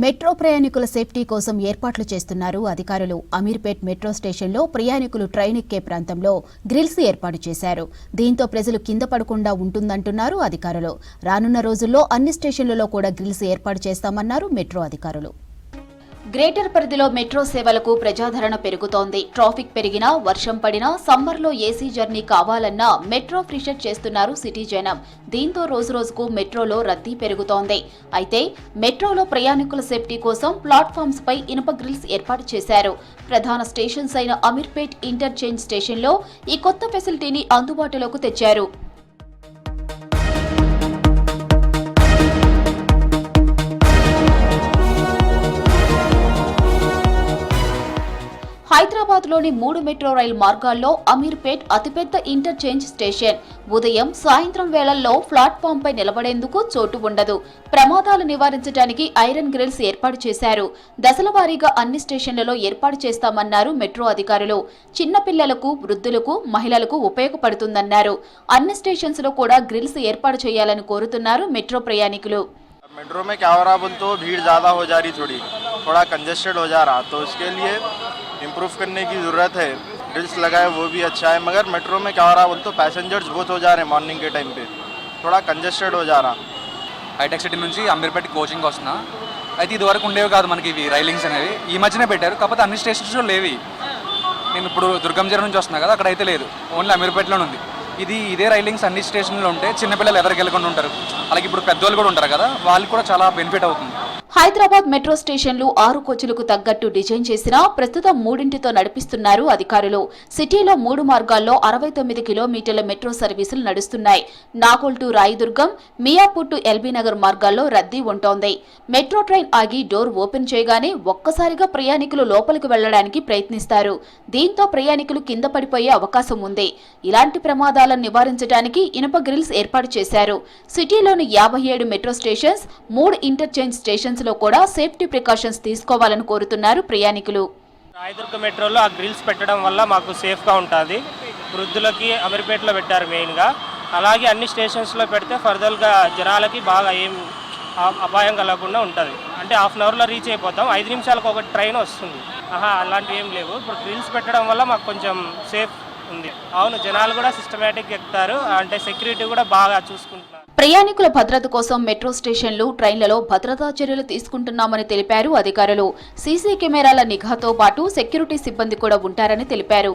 Metro ప్రయాణికుల safety కోసం ఏర్పాట్లు చేస్తున్నారు అధికారులు. అమీర్పేట్ మెట్రో స్టేషన్లో ప్రయాణికులు ట్రైన్ ఎక్కే ప్రాంతంలో గ్రిల్స్ ఏర్పాటు చేశారు. దీంతో ప్రజలు కింద పడకుండా ఉంటుందంటున్నారు అధికారులు. రానున్న రోజుల్లో అన్ని స్టేషన్లలో కూడా గ్రిల్స్ ఏర్పాటు చేస్తామన్నారు మెట్రో అధికారులు. గ్రేటర్ పరిధిలో మెట్రో సేవలకు ప్రజాదరణ పెరుగుతోంది. ట్రాఫిక్ పెరిగినా, వర్షం పడినా, సమ్మర్లో ఏసీ జర్నీ కావాలన్నా మెట్రో ఫ్రీషెట్ చేస్తున్నారు సిటీ జనం. దీంతో రోజురోజుకు మెట్రోలో రద్దీ పెరుగుతోంది. అయితే మెట్రోలో ప్రయాణికుల సేఫ్టీ కోసం ప్లాట్ఫామ్స్ పై ఇనుప గ్రిల్స్ ఏర్పాటు చేశారు. ప్రధాన స్టేషన్స్ అయిన అమీర్పేట్ ఇంటర్చేంజ్ స్టేషన్లో ఈ కొత్త ఫెసిలిటీని అందుబాటులోకి తెచ్చారు. హైదరాబాద్లోని 3 మెట్రో రైల్ మార్గాల్లో అమీర్పేట్ అతిపెద్ద ఇంటర్చేంజ్ స్టేషన్. ఉదయం, సాయంత్రం వేళల్లో ప్లాట్ఫామ్పై నిలబడేందుకు చోటు ఉండదు. ప్రమాదాలు నివారించడానికి ఐరన్ గ్రిల్స్ ఏర్పాటు చేశారు. దశలవారీగా అన్ని స్టేషన్లలో ఏర్పాటు చేస్తామన్నారు మెట్రో అధికారులు. చిన్నపిల్లలకు, వృద్ధులకు, మహిళలకు ఉపయోగపడుతుందన్నారు. అన్ని స్టేషన్స్ లో కూడా గ్రిల్స్ ఏర్పాటు చేయాలని కోరుతున్నారు మెట్రో ప్రయాణికులు. मेट्रो में क्या हो रहा बोल तो भीड़ ज़्यादा हो जा रही, थोड़ा कंजेस्टेड हो जा रहा, तो इसके लिए इम्प्रूव करने की ज़रूरत है. ग्रिल्स लगाए वो भी अच्छा है, मगर मेट्रो में क्या हो रहा बोल तो पैसेंजर्स बहुत हो जा रहे हैं मॉर्निंग के टाइम पे, थोड़ा कंजेस्टेड हो जा रहा. హైటెక్ సిటీ నుంచి అమీర్పేట్ కోచింగ్ వస్తున్నా. అయితే ఇది వరకు ఉండేవి కాదు మనకి ఇవి రైలింగ్స్ అనేవి. ఈ మధ్యనే పెట్టారు, కాకపోతే అన్ని స్టేషన్స్లో లేవి. నేను ఇప్పుడు దుర్గంజర నుంచి వస్తున్నా కదా, అక్కడ అయితే లేదు, ఓన్లీ అమీర్పేట్లోనే ఉంది. ఇదే రైలింగ్స్ అన్ని స్టేషన్లో ఉంటే చిన్నపిల్లలు ఎదరికి వెళ్ళకుండా ఉంటారు. అలాగే ఇప్పుడు పెద్దవాళ్ళు కూడా ఉంటారు కదా, వాళ్ళకి కూడా చాలా బెనిఫిట్ అవుతుంది. హైదరాబాద్ మెట్రో స్టేషన్లు 6 కోచ్లకు తగ్గట్టు డిజైన్ చేసినా ప్రస్తుతం 3తో నడిపిస్తున్నారు అధికారులు. సిటీలో 3 మార్గాల్లో 69 కిలోమీటర్ల మెట్రో సర్వీసులు నడుస్తున్నాయి. Nagole to Rayadurgam, Miyapur to LB Nagar మార్గాల్లో రద్దీ ఉంటోంది. మెట్రో ట్రైన్ ఆగి డోర్ ఓపెన్ చేయగానే ఒక్కసారిగా ప్రయాణికులు లోపలికి వెళ్లడానికి ప్రయత్నిస్తారు. దీంతో ప్రయాణికులు కింద పడిపోయే అవకాశం ఉంది. ఇలాంటి ప్రమాదాలను నివారించడానికి ఇనుప గ్రిల్స్ ఏర్పాటు చేశారు. సిటీలోని 57 మెట్రో స్టేషన్స్, 3 ఇంటర్చేంజ్ స్టేషన్స్ లో కూడా సేఫ్టీ ప్రికాషన్స్ తీసుకోవాలని కోరుతున్నారు ప్రయాణికులు. రాయదుర్గ మెట్రోలో ఆ గ్రిల్స్ పెట్టడం వల్ల మాకు సేఫ్గా ఉంటుంది. వృద్ధులకి అమీర్పేట్లో పెట్టారు మెయిన్గా. అలాగే అన్ని స్టేషన్స్లో పెడితే ఫర్దర్గా జనాలకి బాగా ఏం అపాయం కలగకుండా ఉంటుంది. అంటే హాఫ్ అన్ అవర్లో రీచ్ అయిపోతాం, 5 నిమిషాలకు ఒక ట్రైన్ వస్తుంది. అలాంటివి ఏం లేవు. ఇప్పుడు గ్రిల్స్ పెట్టడం వల్ల మాకు కొంచెం సేఫ్ ఉంది. అవును, జనాలు కూడా సిస్టమేటిక్ ఎక్కుతారు, అంటే సెక్యూరిటీ కూడా బాగా చూసుకుంటున్నారు. ప్రయాణికుల భద్రత కోసం మెట్రో స్టేషన్లు, ట్రైన్లలో భద్రతా చర్యలు తీసుకుంటున్నామని తెలిపారు అధికారులు. సీసీ కెమెరాల నిఘాతో పాటు సెక్యూరిటీ సిబ్బంది కూడా ఉంటారని తెలిపారు.